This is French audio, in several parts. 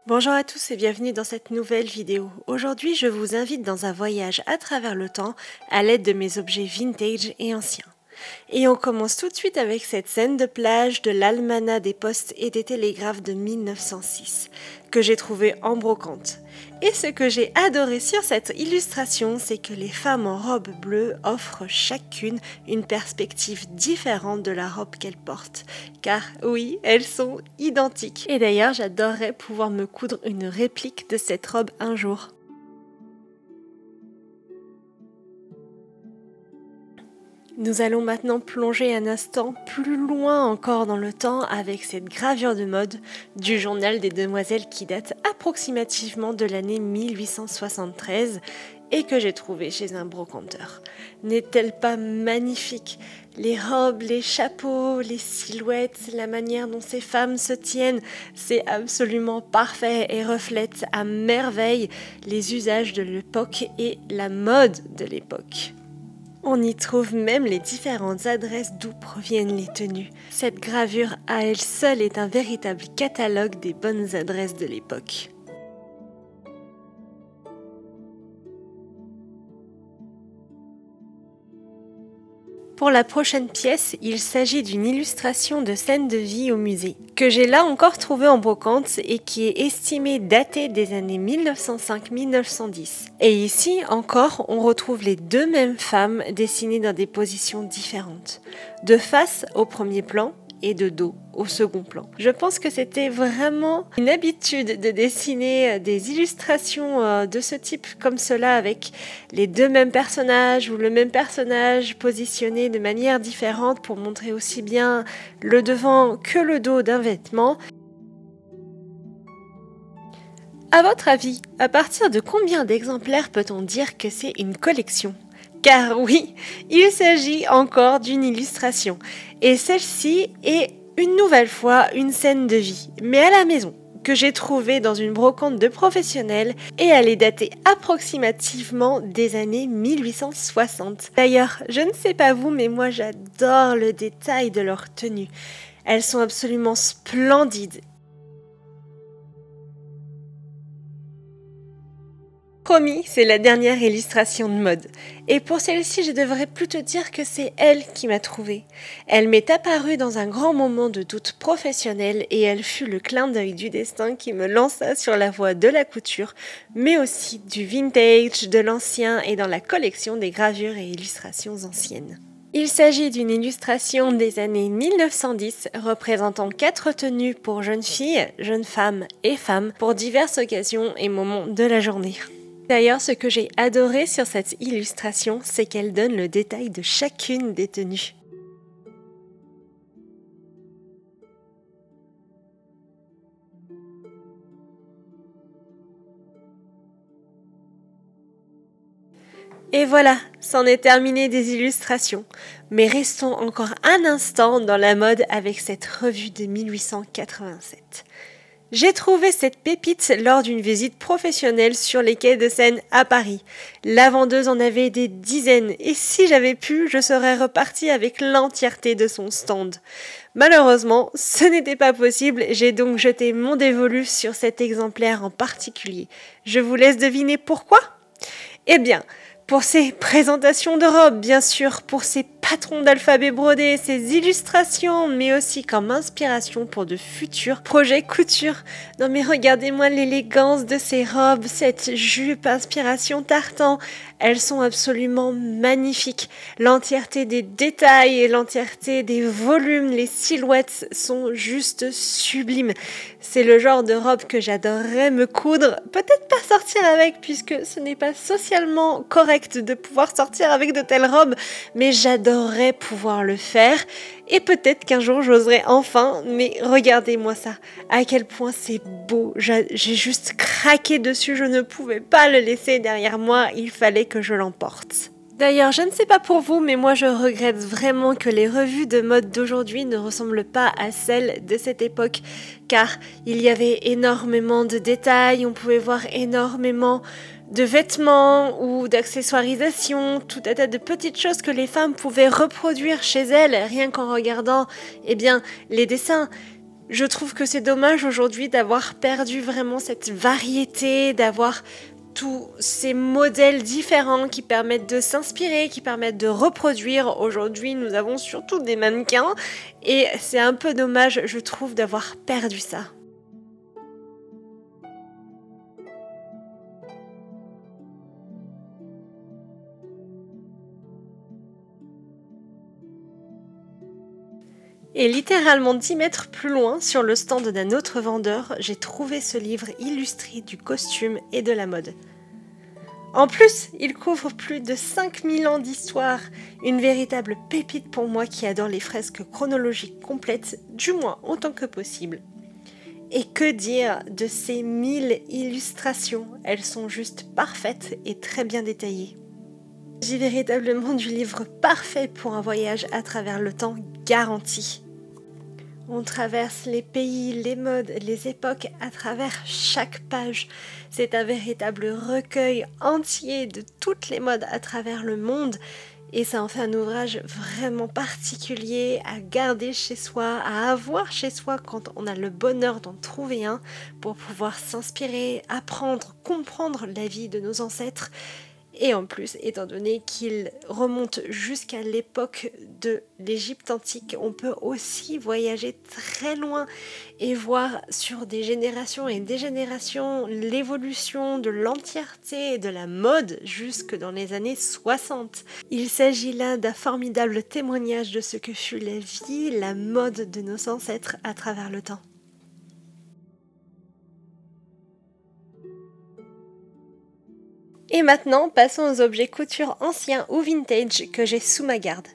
Bonjour à tous et bienvenue dans cette nouvelle vidéo. Aujourd'hui, je vous invite dans un voyage à travers le temps à l'aide de mes objets vintage et anciens. Et on commence tout de suite avec cette scène de plage de l'Almanach des Postes et des Télégraphes de 1906, que j'ai trouvée en brocante. Et ce que j'ai adoré sur cette illustration, c'est que les femmes en robe bleue offrent chacune une perspective différente de la robe qu'elles portent. Car oui, elles sont identiques. Et d'ailleurs, j'adorerais pouvoir me coudre une réplique de cette robe un jour. Nous allons maintenant plonger un instant plus loin encore dans le temps avec cette gravure de mode du journal des demoiselles qui date approximativement de l'année 1873 et que j'ai trouvée chez un brocanteur. N'est-elle pas magnifique? Les robes, les chapeaux, les silhouettes, la manière dont ces femmes se tiennent, c'est absolument parfait et reflète à merveille les usages de l'époque et la mode de l'époque. On y trouve même les différentes adresses d'où proviennent les tenues. Cette gravure à elle seule est un véritable catalogue des bonnes adresses de l'époque. Pour la prochaine pièce, il s'agit d'une illustration de scène de vie au musée, que j'ai là encore trouvée en brocante et qui est estimée datée des années 1905-1910. Et ici encore, on retrouve les deux mêmes femmes dessinées dans des positions différentes, de face au premier plan et de dos au second plan. Je pense que c'était vraiment une habitude de dessiner des illustrations de ce type comme cela avec les deux mêmes personnages ou le même personnage positionné de manière différente pour montrer aussi bien le devant que le dos d'un vêtement. À votre avis, à partir de combien d'exemplaires peut-on dire que c'est une collection ? Car oui, il s'agit encore d'une illustration. Et celle-ci est une nouvelle fois une scène de vie, mais à la maison, que j'ai trouvée dans une brocante de professionnels et elle est datée approximativement des années 1860. D'ailleurs, je ne sais pas vous, mais moi j'adore le détail de leurs tenues. Elles sont absolument splendides. Promis, c'est la dernière illustration de mode. Et pour celle-ci, je devrais plutôt dire que c'est elle qui m'a trouvée. Elle m'est apparue dans un grand moment de doute professionnel et elle fut le clin d'œil du destin qui me lança sur la voie de la couture, mais aussi du vintage, de l'ancien et dans la collection des gravures et illustrations anciennes. Il s'agit d'une illustration des années 1910 représentant 4 tenues pour jeunes filles, jeunes femmes et femmes pour diverses occasions et moments de la journée. D'ailleurs, ce que j'ai adoré sur cette illustration, c'est qu'elle donne le détail de chacune des tenues. Et voilà, c'en est terminé des illustrations. Mais restons encore un instant dans la mode avec cette revue de 1887. J'ai trouvé cette pépite lors d'une visite professionnelle sur les quais de Seine à Paris. La vendeuse en avait des dizaines et si j'avais pu, je serais repartie avec l'entièreté de son stand. Malheureusement, ce n'était pas possible, j'ai donc jeté mon dévolu sur cet exemplaire en particulier. Je vous laisse deviner pourquoi ? Eh bien, pour ses présentations de robes, bien sûr, pour ses patrons d'alphabet brodé, ses illustrations, mais aussi comme inspiration pour de futurs projets couture. Non mais regardez-moi l'élégance de ces robes, cette jupe inspiration tartan, elles sont absolument magnifiques. L'entièreté des détails et l'entièreté des volumes, les silhouettes sont juste sublimes. C'est le genre de robe que j'adorerais me coudre, peut-être pas sortir avec puisque ce n'est pas socialement correct de pouvoir sortir avec de telles robes, mais j'adorerais pouvoir le faire et peut-être qu'un jour j'oserai enfin, mais regardez-moi ça, à quel point c'est beau, j'ai juste craqué dessus, je ne pouvais pas le laisser derrière moi, il fallait que je l'emporte. D'ailleurs, je ne sais pas pour vous, mais moi je regrette vraiment que les revues de mode d'aujourd'hui ne ressemblent pas à celles de cette époque, car il y avait énormément de détails, on pouvait voir énormément de vêtements ou d'accessoirisation, tout un tas de petites choses que les femmes pouvaient reproduire chez elles, rien qu'en regardant, les dessins. Je trouve que c'est dommage aujourd'hui d'avoir perdu vraiment cette variété, d'avoir tous ces modèles différents qui permettent de s'inspirer, qui permettent de reproduire. Aujourd'hui, nous avons surtout des mannequins et c'est un peu dommage, je trouve, d'avoir perdu ça. Et littéralement 10 mètres plus loin, sur le stand d'un autre vendeur, j'ai trouvé ce livre illustré du costume et de la mode. En plus, il couvre plus de 5000 ans d'histoire, une véritable pépite pour moi qui adore les fresques chronologiques complètes, du moins autant que possible. Et que dire de ces 1000 illustrations, elles sont juste parfaites et très bien détaillées. J'ai véritablement du livre parfait pour un voyage à travers le temps garanti. On traverse les pays, les modes, les époques à travers chaque page. C'est un véritable recueil entier de toutes les modes à travers le monde. Et ça en fait un ouvrage vraiment particulier à garder chez soi, à avoir chez soi quand on a le bonheur d'en trouver un pour pouvoir s'inspirer, apprendre, comprendre la vie de nos ancêtres. Et en plus, étant donné qu'il remonte jusqu'à l'époque de l'Égypte antique, on peut aussi voyager très loin et voir sur des générations et des générations l'évolution de l'entièreté de la mode jusque dans les années 60. Il s'agit là d'un formidable témoignage de ce que fut la vie, la mode de nos ancêtres à travers le temps. Et maintenant, passons aux objets couture anciens ou vintage que j'ai sous ma garde,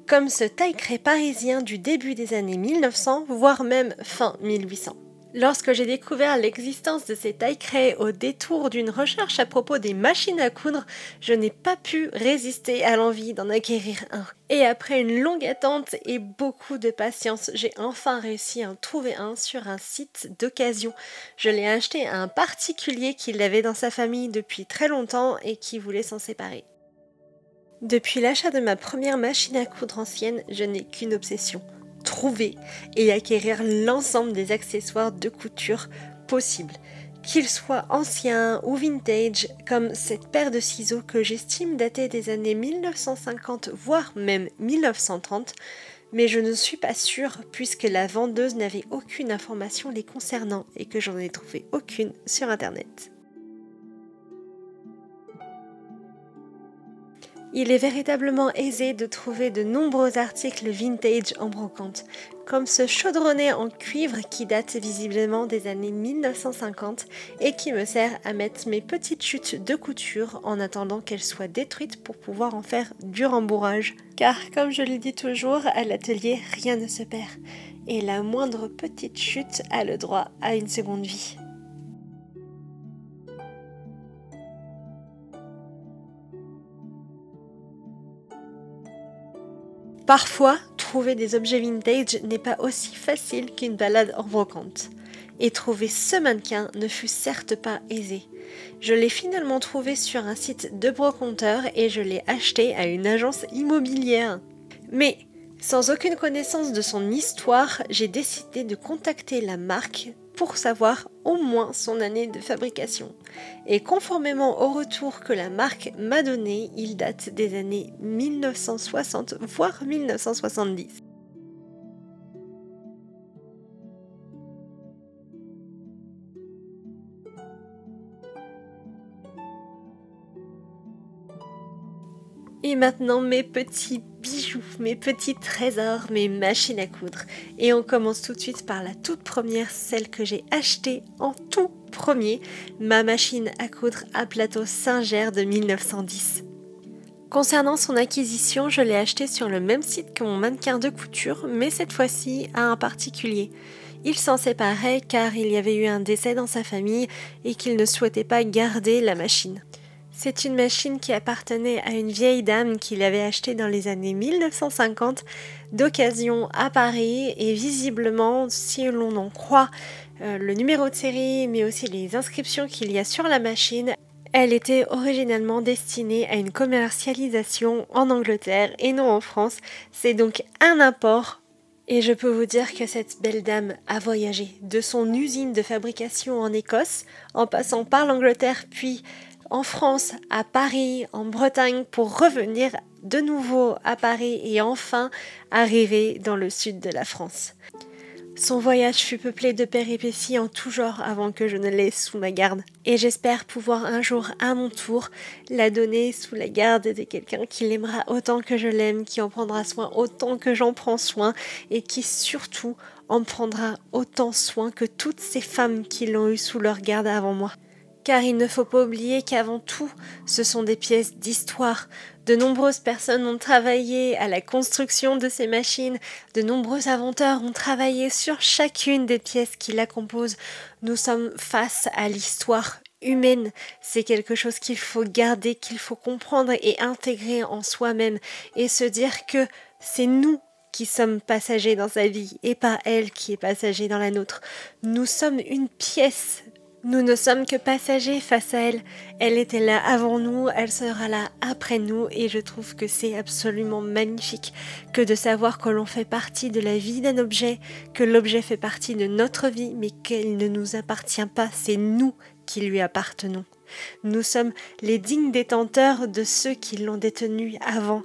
comme ce taille-craie parisien du début des années 1900, voire même fin 1800. Lorsque j'ai découvert l'existence de ces taille-craie au détour d'une recherche à propos des machines à coudre, je n'ai pas pu résister à l'envie d'en acquérir un. Et après une longue attente et beaucoup de patience, j'ai enfin réussi à en trouver un sur un site d'occasion. Je l'ai acheté à un particulier qui l'avait dans sa famille depuis très longtemps et qui voulait s'en séparer. Depuis l'achat de ma première machine à coudre ancienne, je n'ai qu'une obsession: trouver et acquérir l'ensemble des accessoires de couture possibles, qu'ils soient anciens ou vintage, comme cette paire de ciseaux que j'estime dater des années 1950 voire même 1930, mais je ne suis pas sûre puisque la vendeuse n'avait aucune information les concernant et que j'en ai trouvé aucune sur internet. Il est véritablement aisé de trouver de nombreux articles vintage en brocante, comme ce chaudronnet en cuivre qui date visiblement des années 1950 et qui me sert à mettre mes petites chutes de couture en attendant qu'elles soient détruites pour pouvoir en faire du rembourrage. Car comme je le dis toujours, à l'atelier, rien ne se perd et la moindre petite chute a le droit à une seconde vie. Parfois, trouver des objets vintage n'est pas aussi facile qu'une balade en brocante. Et trouver ce mannequin ne fut certes pas aisé. Je l'ai finalement trouvé sur un site de brocanteur et je l'ai acheté à une agence immobilière. Mais, sans aucune connaissance de son histoire, j'ai décidé de contacter la marque pour savoir au moins son année de fabrication. Et conformément au retour que la marque m'a donné, il date des années 1960 voire 1970. Et maintenant mes petits bijoux, mes petits trésors, mes machines à coudre. Et on commence tout de suite par la toute première, celle que j'ai achetée en tout premier, ma machine à coudre à plateau Singer de 1910. Concernant son acquisition, je l'ai achetée sur le même site que mon mannequin de couture, mais cette fois-ci à un particulier. Il s'en séparait car il y avait eu un décès dans sa famille et qu'il ne souhaitait pas garder la machine. C'est une machine qui appartenait à une vieille dame qu'il avait achetée dans les années 1950 d'occasion à Paris et visiblement, si l'on en croit le numéro de série mais aussi les inscriptions qu'il y a sur la machine, elle était originellement destinée à une commercialisation en Angleterre et non en France. C'est donc un import Et je peux vous dire que cette belle dame a voyagé de son usine de fabrication en Écosse, en passant par l'Angleterre, puis en France, à Paris, en Bretagne, pour revenir de nouveau à Paris et enfin arriver dans le sud de la France. Son voyage fut peuplé de péripéties en tout genre avant que je ne l'aie sous ma garde. Et j'espère pouvoir un jour, à mon tour, la donner sous la garde de quelqu'un qui l'aimera autant que je l'aime, qui en prendra soin autant que j'en prends soin, et qui surtout en prendra autant soin que toutes ces femmes qui l'ont eu sous leur garde avant moi. Car il ne faut pas oublier qu'avant tout, ce sont des pièces d'histoire. De nombreuses personnes ont travaillé à la construction de ces machines, de nombreux inventeurs ont travaillé sur chacune des pièces qui la composent. Nous sommes face à l'histoire humaine. C'est quelque chose qu'il faut garder, qu'il faut comprendre et intégrer en soi-même et se dire que c'est nous qui sommes passagers dans sa vie et pas elle qui est passager dans la nôtre. Nous sommes une pièce. Nous ne sommes que passagers face à elle. Elle était là avant nous, elle sera là après nous et je trouve que c'est absolument magnifique que de savoir que l'on fait partie de la vie d'un objet, que l'objet fait partie de notre vie mais qu'elle ne nous appartient pas, c'est nous qui lui appartenons. Nous sommes les dignes détenteurs de ceux qui l'ont détenue avant.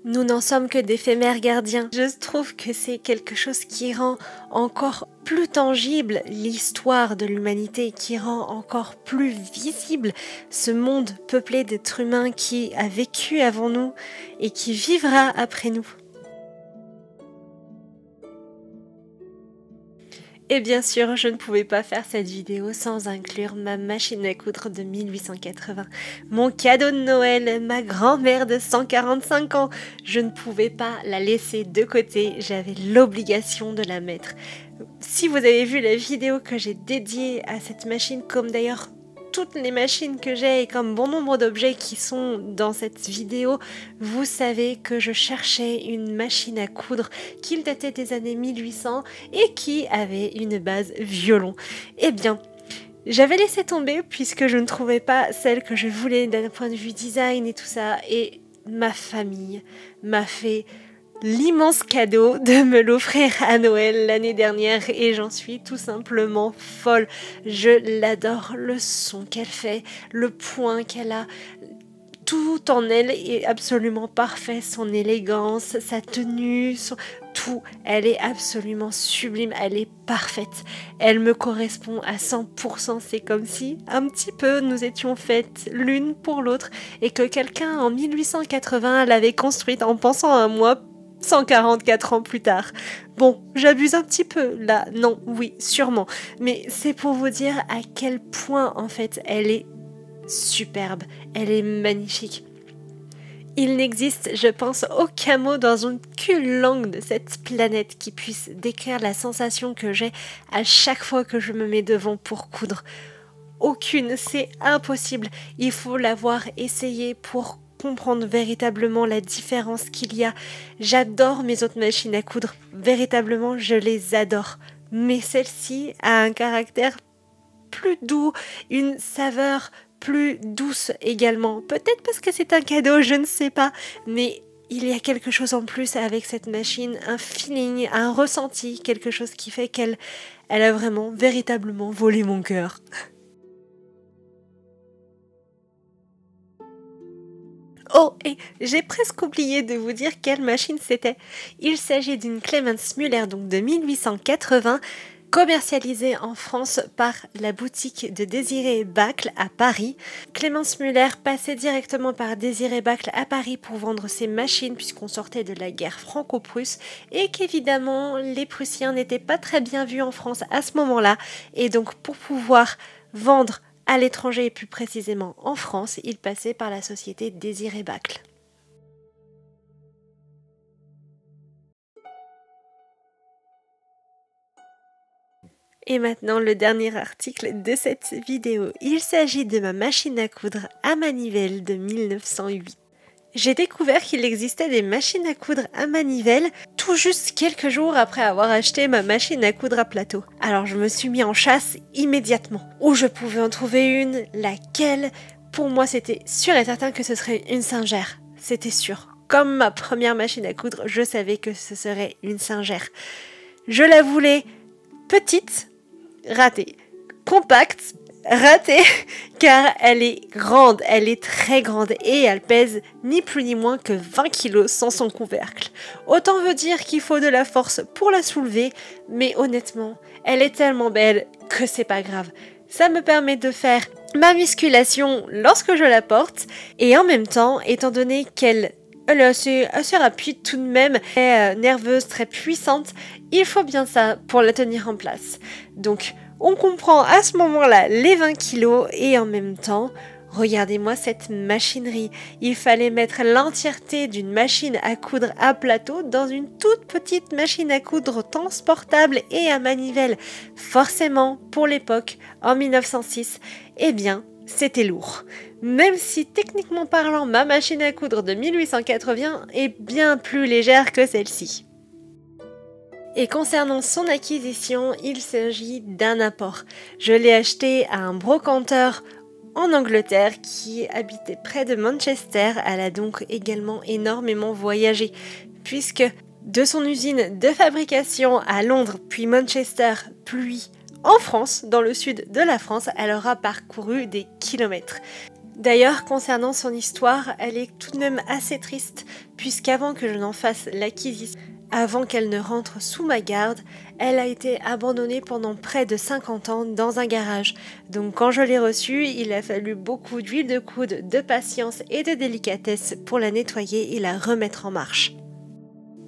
Nous n'en sommes que d'éphémères gardiens. Je trouve que c'est quelque chose qui rend encore plus tangible l'histoire de l'humanité, qui rend encore plus visible ce monde peuplé d'êtres humains qui a vécu avant nous et qui vivra après nous. Et bien sûr, je ne pouvais pas faire cette vidéo sans inclure ma machine à coudre de 1880. Mon cadeau de Noël, ma grand-mère de 145 ans. Je ne pouvais pas la laisser de côté, j'avais l'obligation de la mettre. Si vous avez vu la vidéo que j'ai dédiée à cette machine, comme d'ailleurs toutes les machines que j'ai et comme bon nombre d'objets qui sont dans cette vidéo, vous savez que je cherchais une machine à coudre qui datait des années 1800 et qui avait une base violon. Eh bien, j'avais laissé tomber puisque je ne trouvais pas celle que je voulais d'un point de vue design et tout ça, et ma famille m'a fait l'immense cadeau de me l'offrir à Noël l'année dernière et j'en suis tout simplement folle. Je l'adore, le son qu'elle fait, le point qu'elle a, tout en elle est absolument parfait, son élégance, sa tenue, tout, elle est absolument sublime, elle est parfaite, elle me correspond à 100%, c'est comme si un petit peu nous étions faites l'une pour l'autre et que quelqu'un en 1880 l'avait construite en pensant à moi 144 ans plus tard. Bon, j'abuse un petit peu là, non, oui, sûrement, mais c'est pour vous dire à quel point en fait elle est superbe, elle est magnifique. Il n'existe, je pense, aucun mot dans aucune langue de cette planète qui puisse décrire la sensation que j'ai à chaque fois que je me mets devant pour coudre. Aucune, c'est impossible. Il faut l'avoir essayé pour comprendre véritablement la différence qu'il y a. J'adore mes autres machines à coudre, véritablement je les adore, mais celle-ci a un caractère plus doux, une saveur plus douce également, peut-être parce que c'est un cadeau, je ne sais pas, mais il y a quelque chose en plus avec cette machine, un feeling, un ressenti, quelque chose qui fait qu'elle a vraiment, véritablement volé mon cœur. Oh, et j'ai presque oublié de vous dire quelle machine c'était. Il s'agit d'une Clemens Müller, donc de 1880, commercialisée en France par la boutique de Désiré Bacle à Paris. Clemens Müller passait directement par Désiré Bacle à Paris pour vendre ses machines puisqu'on sortait de la guerre franco-prusse et qu'évidemment les Prussiens n'étaient pas très bien vus en France à ce moment-là et donc pour pouvoir vendre à l'étranger et plus précisément en France, il passait par la société Désiré Bacle. Et maintenant le dernier article de cette vidéo. Il s'agit de ma machine à coudre à manivelle de 1908. J'ai découvert qu'il existait des machines à coudre à manivelle tout juste quelques jours après avoir acheté ma machine à coudre à plateau. Alors je me suis mis en chasse immédiatement. Où je pouvais en trouver une, laquelle? Pour moi c'était sûr et certain que ce serait une Singer. C'était sûr. comme ma première machine à coudre, je savais que ce serait une Singer. Je la voulais petite, ratée, compacte, ratée, car elle est grande, elle est très grande et elle pèse ni plus ni moins que 20 kg sans son couvercle. Autant veut dire qu'il faut de la force pour la soulever, mais honnêtement, elle est tellement belle que c'est pas grave. Ça me permet de faire ma musculation lorsque je la porte et en même temps, étant donné qu'elle est assez rapide tout de même, très nerveuse, très puissante, il faut bien ça pour la tenir en place. Donc, on comprend à ce moment-là les 20 kilos et en même temps, regardez-moi cette machinerie. Il fallait mettre l'entièreté d'une machine à coudre à plateau dans une toute petite machine à coudre transportable et à manivelle. Forcément, pour l'époque, en 1906, eh bien, c'était lourd. Même si techniquement parlant, ma machine à coudre de 1880 est bien plus légère que celle-ci. Et concernant son acquisition, il s'agit d'un apport. Je l'ai acheté à un brocanteur en Angleterre qui habitait près de Manchester. Elle a donc également énormément voyagé puisque de son usine de fabrication à Londres, puis Manchester, puis en France, dans le sud de la France, elle aura parcouru des kilomètres. D'ailleurs, concernant son histoire, elle est tout de même assez triste puisqu'avant que je n'en fasse l'acquisition, avant qu'elle ne rentre sous ma garde, elle a été abandonnée pendant près de 50 ans dans un garage. Donc quand je l'ai reçue, il a fallu beaucoup d'huile de coude, de patience et de délicatesse pour la nettoyer et la remettre en marche.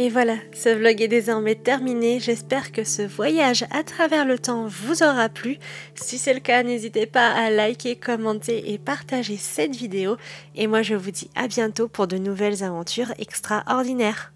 Et voilà, ce vlog est désormais terminé. J'espère que ce voyage à travers le temps vous aura plu. Si c'est le cas, n'hésitez pas à liker, commenter et partager cette vidéo. Et moi, je vous dis à bientôt pour de nouvelles aventures extraordinaires.